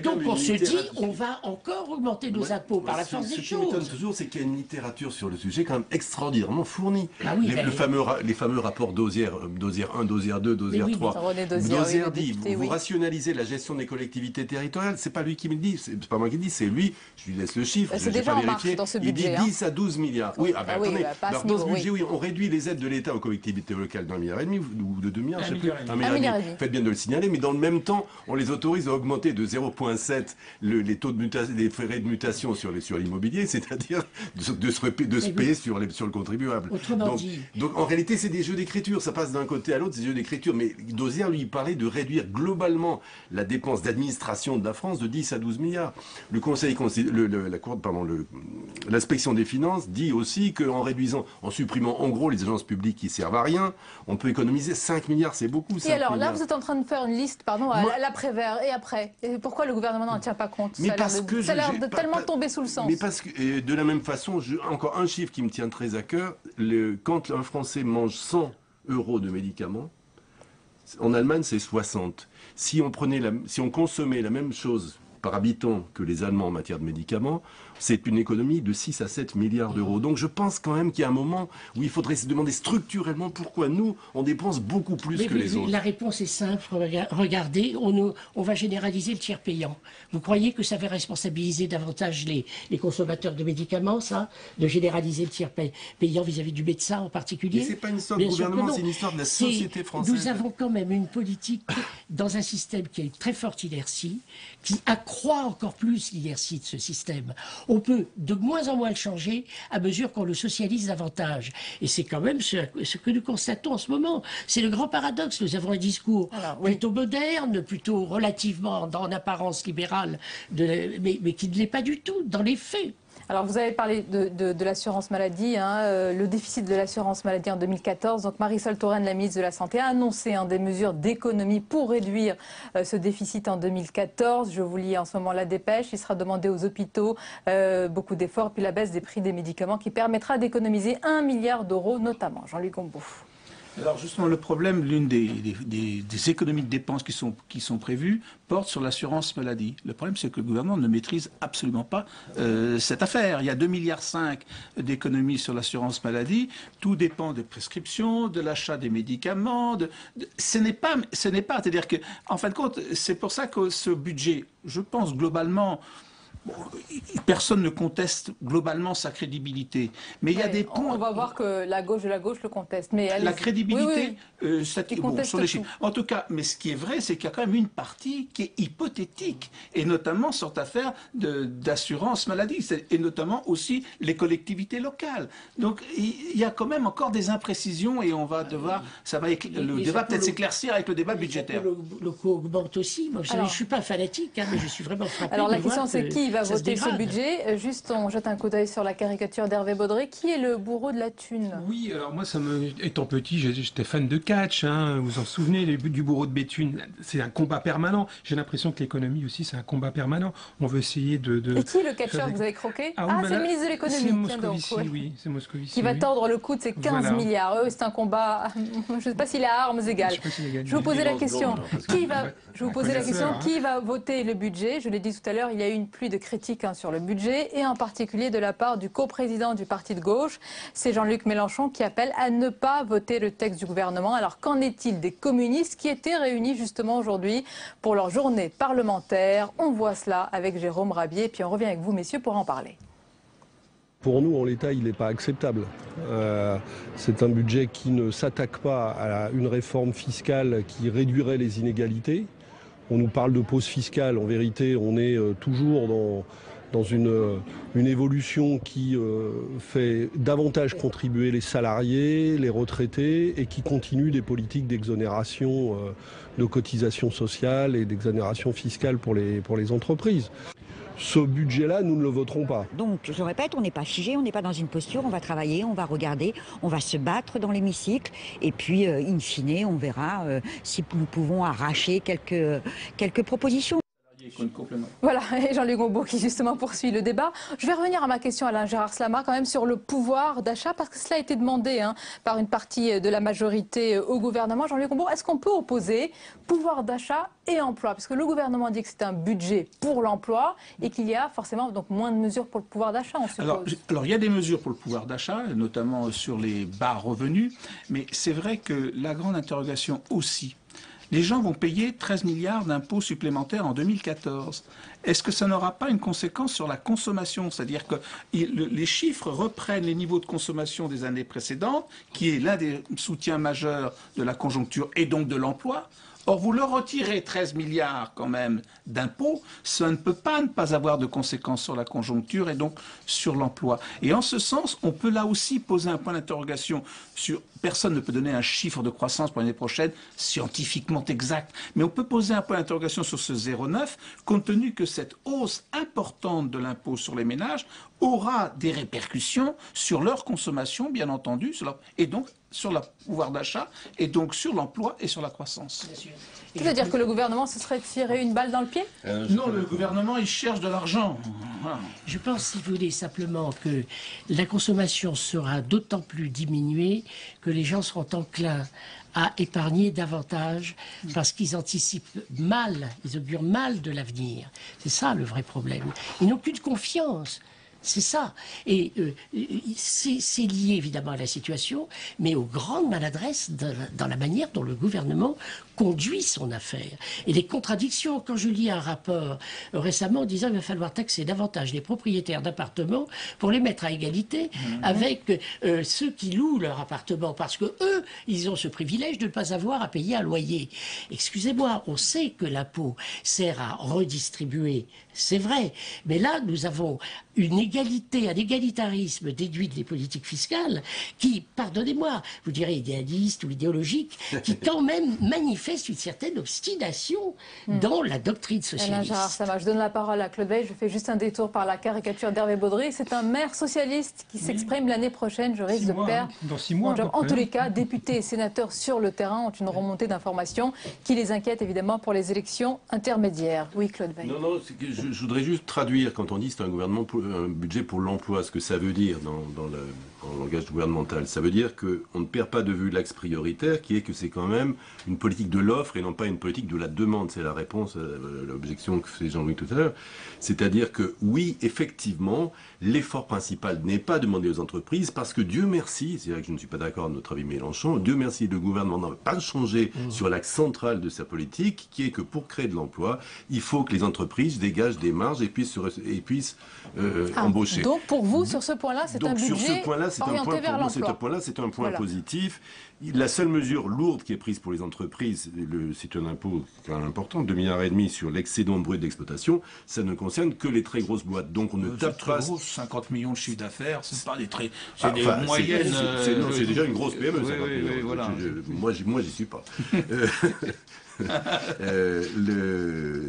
Donc on se dit, on va encore augmenter nos impôts par la force des choses. Ce qui m'étonne toujours, c'est qu'il y a une littérature sur le sujet quand même extraordinairement fournie. Ah oui, les fameux rapports Dosière 1, Dosière 2, Dosière 3. Dosière dit, vous rationalisez la gestion des collectivités territoriales. C'est pas lui qui me le dit, c'est pas moi qui le dis, c'est lui. Je lui laisse le chiffre. C'est déjà en marche dans ce budget. Il dit 10 à 12 milliards. Oui, attendez. Alors, dans ce budget, on réduit les aides de l'État aux collectivités locales d'1,5 milliard ou de 2 milliards, je ne sais plus. 1,5 milliard. Faites bien de le signaler, mais dans le même temps, on les autorise à augmenter de 0,7 les taux de mutation, les frais de mutation sur l'immobilier, c'est-à-dire de se payer sur le contribuable. Donc en réalité, c'est des jeux d'écriture. Ça passe d'un côté à l'autre, c'est des jeux d'écriture. Mais Dosière, lui, parlait de réduire globalement la dépense d'administration de la France de 10 à 12 milliards. Le Conseil, l'inspection des finances dit aussi qu'en réduisant, en supprimant en gros les agences publiques qui servent à rien, on peut économiser 5 milliards, c'est beaucoup. Et alors là, vous êtes en train de faire une liste, à l'après-vert et après. Et pourquoi le gouvernement n'en tient pas compte? Ça a l'air de tellement tomber sous le sens. Mais parce que, de la même façon, encore un chiffre qui me tient très à cœur, quand un Français mange 100 € de médicaments, en Allemagne c'est 60. Si on consommait la même chose par habitant que les Allemands en matière de médicaments, c'est une économie de 6 à 7 milliards d'euros. Donc je pense quand même qu'il y a un moment où il faudrait se demander structurellement pourquoi nous, on dépense beaucoup plus que les autres. La réponse est simple. Regardez, on va généraliser le tiers payant. Vous croyez que ça va responsabiliser davantage les consommateurs de médicaments, ça? De généraliser le tiers payant vis-à-vis du médecin en particulier? Mais c'est pas une histoire du gouvernement, c'est une histoire de la société française. Nous avons quand même une politique dans un système qui a une très forte inertie, qui accroît encore plus l'inertie de ce système. On peut de moins en moins le changer à mesure qu'on le socialise davantage. Et c'est quand même ce que nous constatons en ce moment. C'est le grand paradoxe. Nous avons un discours plutôt moderne, plutôt relativement en apparence libéral, mais qui ne l'est pas du tout dans les faits. Alors vous avez parlé de l'assurance maladie, le déficit de l'assurance maladie en 2014. Donc Marisol Touraine, la ministre de la Santé, a annoncé des mesures d'économie pour réduire ce déficit en 2014. Je vous lis en ce moment la dépêche. Il sera demandé aux hôpitaux beaucoup d'efforts, puis la baisse des prix des médicaments qui permettra d'économiser 1 milliard d'euros notamment. Jean-Luc Gombault. Alors justement, le problème, l'une des économies de dépenses qui sont prévues porte sur l'assurance maladie. Le problème, c'est que le gouvernement ne maîtrise absolument pas cette affaire. Il y a 2,5 milliards d'économies sur l'assurance maladie. Tout dépend des prescriptions, de l'achat des médicaments. Ce n'est pas, c'est-à-dire que, en fin de compte, c'est pour ça que ce budget, je pense globalement. Bon, personne ne conteste globalement sa crédibilité, mais il y a des points. On va voir que la gauche de la gauche le conteste. Mais la crédibilité, sur les chiffres. Tout. En tout cas, mais ce qui est vrai, c'est qu'il y a quand même une partie qui est hypothétique, et notamment sur cette affaire d'assurance maladie, et notamment aussi les collectivités locales. Donc il y a quand même encore des imprécisions, et on va devoir, le débat peut-être s'éclaircir avec le débat budgétaire. Le coût augmente aussi. Moi, je ne suis pas fanatique, mais je suis vraiment frappé. Alors la question, c'est qui va voter ce budget? Juste, on jette un coup d'œil sur la caricature d'Hervé Baudry. Qui est le bourreau de la thune? Oui, alors moi, étant petit, j'étais fan de catch. Vous vous en souvenez, du bourreau de Béthune, c'est un combat permanent. J'ai l'impression que l'économie aussi, c'est un combat permanent. On veut essayer de... Et qui est le catcheur que vous avez croqué? C'est le ministre de l'économie. C'est Moscovici, oui. C'est Moscovici. Qui va tordre le cou de ces 15 milliards. C'est un combat, je ne sais pas s'il est à armes égales. Je vais vous poser la question. Qui va voter le budget? Je l'ai dit tout à l'heure, il y a eu une pluie de critiques sur le budget, et en particulier de la part du coprésident du parti de gauche, c'est Jean-Luc Mélenchon, qui appelle à ne pas voter le texte du gouvernement. Alors qu'en est-il des communistes qui étaient réunis justement aujourd'hui pour leur journée parlementaire? On voit cela avec Jérôme Rabier, puis on revient avec vous, messieurs, pour en parler. Pour nous, en l'état, il n'est pas acceptable. C'est un budget qui ne s'attaque pas à une réforme fiscale qui réduirait les inégalités. On nous parle de pause fiscale. En vérité, on est toujours dans une évolution qui fait davantage contribuer les salariés, les retraités, et qui continue des politiques d'exonération de cotisations sociales et d'exonération fiscale pour les entreprises. Ce budget-là, nous ne le voterons pas. Donc, je répète, on n'est pas figé, on n'est pas dans une posture, on va travailler, on va regarder, on va se battre dans l'hémicycle, et puis, in fine, on verra si nous pouvons arracher quelques propositions. Voilà, et Jean-Luc Gombault qui justement poursuit le débat. Je vais revenir à ma question, Alain Gérard Slama, quand même sur le pouvoir d'achat, parce que cela a été demandé par une partie de la majorité au gouvernement. Jean-Luc Gombault, est-ce qu'on peut opposer pouvoir d'achat et emploi? Parce que le gouvernement dit que c'est un budget pour l'emploi et qu'il y a forcément donc moins de mesures pour le pouvoir d'achat, on suppose. Alors, il y a des mesures pour le pouvoir d'achat, notamment sur les bas revenus, mais c'est vrai que la grande interrogation aussi, les gens vont payer 13 milliards d'impôts supplémentaires en 2014. Est-ce que ça n'aura pas une conséquence sur la consommation? C'est-à-dire que les chiffres reprennent les niveaux de consommation des années précédentes, qui est l'un des soutiens majeurs de la conjoncture et donc de l'emploi. Or, vous leur retirez 13 milliards quand même d'impôts, ça ne peut pas ne pas avoir de conséquences sur la conjoncture et donc sur l'emploi. Et en ce sens, on peut là aussi poser un point d'interrogation sur... Personne ne peut donner un chiffre de croissance pour l'année prochaine scientifiquement exact, mais on peut poser un point d'interrogation sur ce 0,9, compte tenu que cette hausse importante de l'impôt sur les ménages aura des répercussions sur leur consommation, bien entendu, et donc sur le pouvoir d'achat, et donc sur l'emploi et sur la croissance. Tu veux dire que le gouvernement se serait tiré une balle dans le pied? Non, le gouvernement, il cherche de l'argent. Voilà. Je pense, si vous voulez, simplement que la consommation sera d'autant plus diminuée que les gens seront enclins à épargner davantage parce qu'ils anticipent mal, ils augurent mal de l'avenir. C'est ça le vrai problème. Ils n'ont plus de confiance. C'est ça. Et c'est lié évidemment à la situation, mais aux grandes maladresses dans la manière dont le gouvernement conduit son affaire. Et les contradictions, quand je lis un rapport récemment disant qu'il va falloir taxer davantage les propriétaires d'appartements pour les mettre à égalité avec ceux qui louent leur appartement, parce que eux, ils ont ce privilège de ne pas avoir à payer un loyer. Excusez-moi, on sait que l'impôt sert à redistribuer, c'est vrai, mais là, nous avons une égalité, un égalitarisme déduit des politiques fiscales qui, pardonnez-moi, vous direz idéaliste ou idéologique, qui quand même manifeste une certaine obstination dans la doctrine socialiste. Gérard Sama, je donne la parole à Claude Veil. Je fais juste un détour par la caricature d'Hervé Baudry. C'est un maire socialiste qui s'exprime l'année prochaine. Je risque de perdre dans 6 mois. En tous les cas, députés et sénateurs sur le terrain ont une remontée d'informations qui les inquiète évidemment pour les élections intermédiaires. Oui, Claude Veil. Non, je voudrais juste traduire, quand on dit c'est un gouvernement un budget pour l'emploi, ce que ça veut dire dans le langage gouvernemental. Ça veut dire qu'on ne perd pas de vue l'axe prioritaire, qui est que c'est quand même une politique de l'offre et non pas une politique de la demande. C'est la réponse à l'objection que fait Jean-Louis tout à l'heure. C'est-à-dire que oui, effectivement, l'effort principal n'est pas demandé aux entreprises parce que Dieu merci, c'est vrai que je ne suis pas d'accord avec notre avis Mélenchon, Dieu merci, le gouvernement n'a pas changé sur l'axe central de sa politique, qui est que pour créer de l'emploi, il faut que les entreprises dégagent des marges et puissent embaucher. Donc pour vous, sur ce point-là, c'est un budget orienté vers l'emploi. C'est un point positif. La seule mesure lourde qui est prise pour les entreprises, c'est un impôt quand même important, 2,5 milliards sur l'excédent brut d'exploitation, ça ne concerne que les très grosses boîtes. Donc on ne tape pas... 50 millions de chiffre d'affaires, c'est pas des très... C'est des moyennes... C'est déjà une grosse PME, 50 millions. Voilà. Moi, j'y suis pas.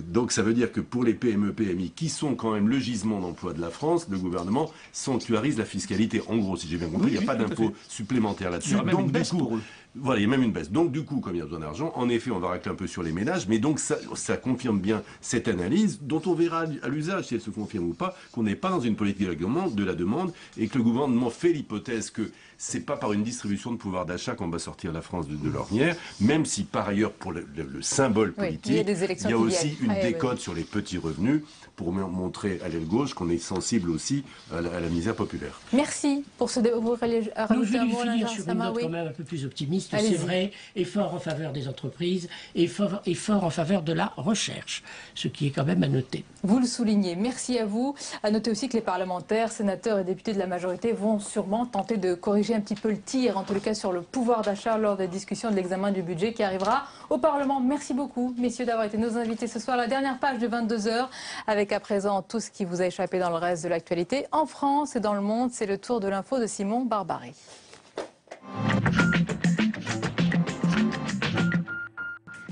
Donc ça veut dire que pour les PME, PMI, qui sont quand même le gisement d'emploi de la France, le gouvernement sanctuarise la fiscalité. En gros, si j'ai bien compris, il n'y a pas d'impôt supplémentaire là-dessus. Donc du coup, voilà, il y a même une baisse. Donc du coup, comme il y a besoin d'argent, en effet, on va racler un peu sur les ménages, mais donc ça confirme bien cette analyse, dont on verra à l'usage, si elle se confirme ou pas, qu'on n'est pas dans une politique de la demande, et que le gouvernement fait l'hypothèse que c'est pas par une distribution de pouvoir d'achat qu'on va sortir la France de l'ornière, même si par ailleurs, pour le symbole politique, il y a aussi une décote sur les petits revenus, pour montrer à l'aile gauche qu'on est sensible aussi à la misère populaire. Merci pour ce débat. Je vais finir sur une note quand même un peu plus optimiste. C'est vrai, effort en faveur des entreprises, effort en faveur de la recherche, ce qui est quand même à noter. Vous le soulignez. Merci à vous. À noter aussi que les parlementaires, sénateurs et députés de la majorité vont sûrement tenter de corriger un petit peu le tir, en tous les cas sur le pouvoir d'achat lors des discussions de l'examen du budget qui arrivera au Parlement. Merci beaucoup, messieurs, d'avoir été nos invités ce soir. La dernière page de 22h, avec à présent tout ce qui vous a échappé dans le reste de l'actualité. En France et dans le monde, c'est le tour de l'info de Simon Barbaret.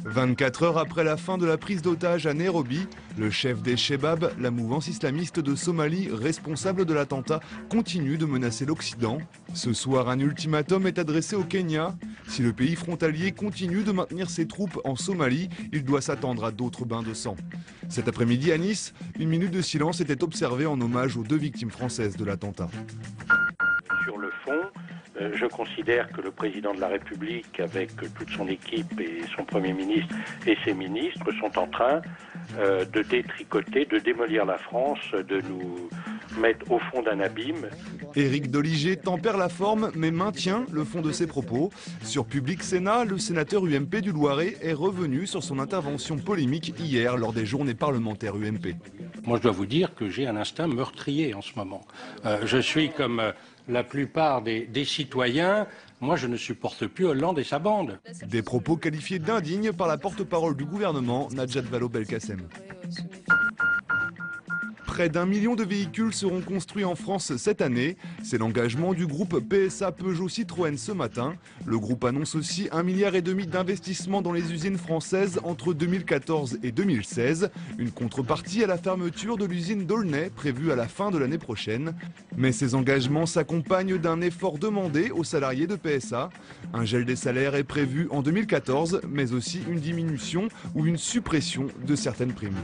24 heures après la fin de la prise d'otage à Nairobi, le chef des Shebab, la mouvance islamiste de Somalie responsable de l'attentat, continue de menacer l'Occident. Ce soir, un ultimatum est adressé au Kenya. Si le pays frontalier continue de maintenir ses troupes en Somalie, il doit s'attendre à d'autres bains de sang. Cet après-midi à Nice, une minute de silence était observée en hommage aux 2 victimes françaises de l'attentat. Sur le fond, je considère que le président de la République, avec toute son équipe et son Premier ministre et ses ministres, sont en train de détricoter, de démolir la France, de nous mettre au fond d'un abîme. Éric Doligé tempère la forme mais maintient le fond de ses propos. Sur Public Sénat, le sénateur UMP du Loiret est revenu sur son intervention polémique hier lors des journées parlementaires UMP. Moi, je dois vous dire que j'ai un instinct meurtrier en ce moment. Je suis comme la plupart des citoyens. Moi, je ne supporte plus Hollande et sa bande. Des propos qualifiés d'indignes par la porte-parole du gouvernement, Najat Vallaud-Belkacem. Près d'1 million de véhicules seront construits en France cette année. C'est l'engagement du groupe PSA Peugeot Citroën ce matin. Le groupe annonce aussi 1,5 milliard d'investissements dans les usines françaises entre 2014 et 2016. Une contrepartie à la fermeture de l'usine d'Aulnay prévue à la fin de l'année prochaine. Mais ces engagements s'accompagnent d'un effort demandé aux salariés de PSA. Un gel des salaires est prévu en 2014, mais aussi une diminution ou une suppression de certaines primes.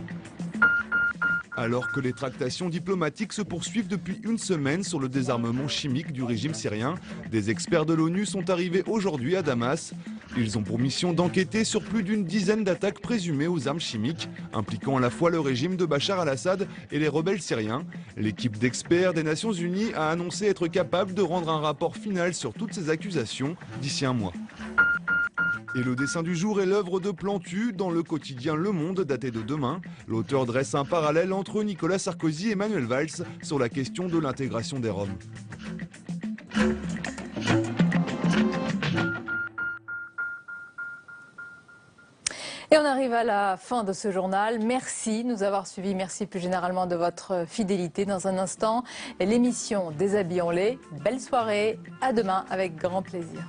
Alors que les tractations diplomatiques se poursuivent depuis une semaine sur le désarmement chimique du régime syrien, des experts de l'ONU sont arrivés aujourd'hui à Damas. Ils ont pour mission d'enquêter sur plus d'une dizaine d'attaques présumées aux armes chimiques, impliquant à la fois le régime de Bachar al-Assad et les rebelles syriens. L'équipe d'experts des Nations Unies a annoncé être capable de rendre un rapport final sur toutes ces accusations d'ici un mois. Et le dessin du jour est l'œuvre de Plantu dans le quotidien Le Monde daté de demain. L'auteur dresse un parallèle entre Nicolas Sarkozy et Manuel Valls sur la question de l'intégration des Roms. Et on arrive à la fin de ce journal. merci de nous avoir suivis, merci plus généralement de votre fidélité. Dans un instant, l'émission Déshabillons-les. Belle soirée, à demain avec grand plaisir.